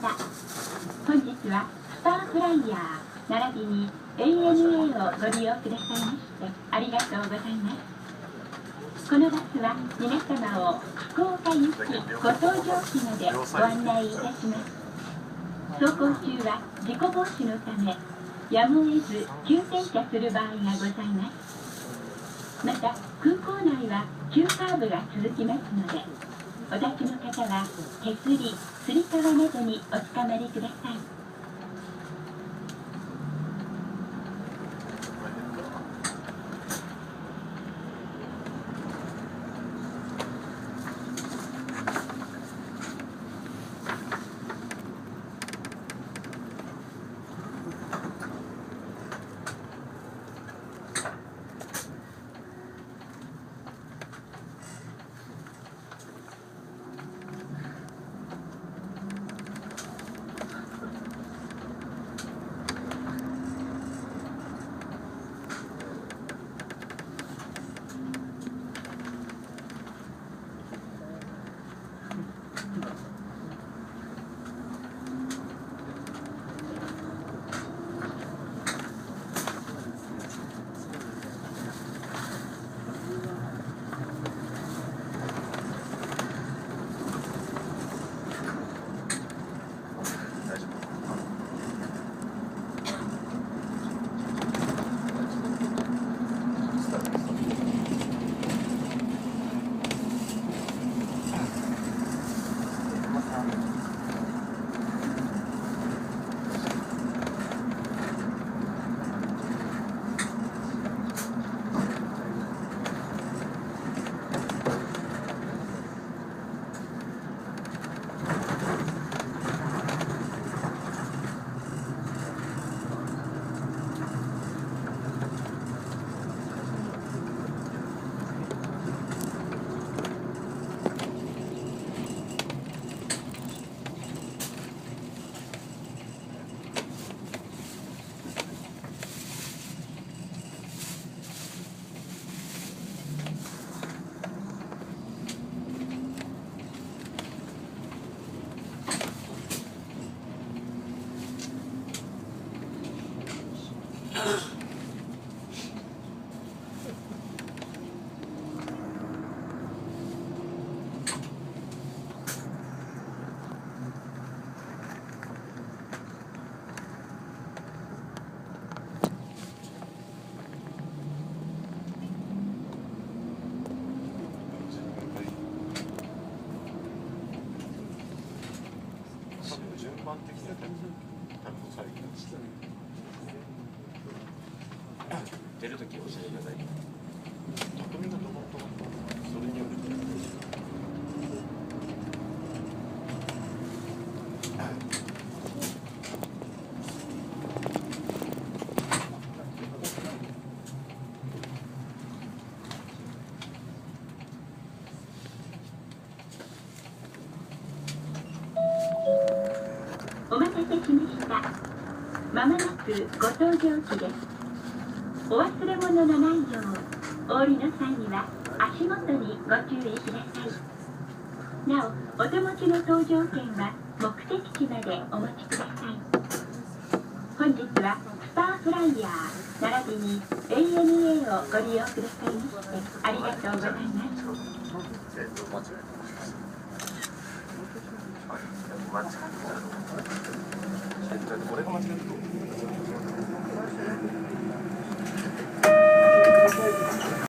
た。本日はスターフライヤー並びに ANA をご利用くださいましてありがとうございます。このバスは皆様を福岡行きご搭乗機までご案内いたします。走行中は事故防止のためやむを得ず急停車する場合がございます。また空港内は急カーブが続きますのでお立ちの方は手すり、つり革などにおつかまりください。出るとき教えてください。匠がどこそれによるお待たせしました。まもなくご搭乗機です。お忘れ物のないよう、お降りの際には足元にご注意ください。なお、お手持ちの搭乗券は目的地までお持ちください。本日はスターフライヤー並びに ANA をご利用くださいましてありがとうございます。これが間違えると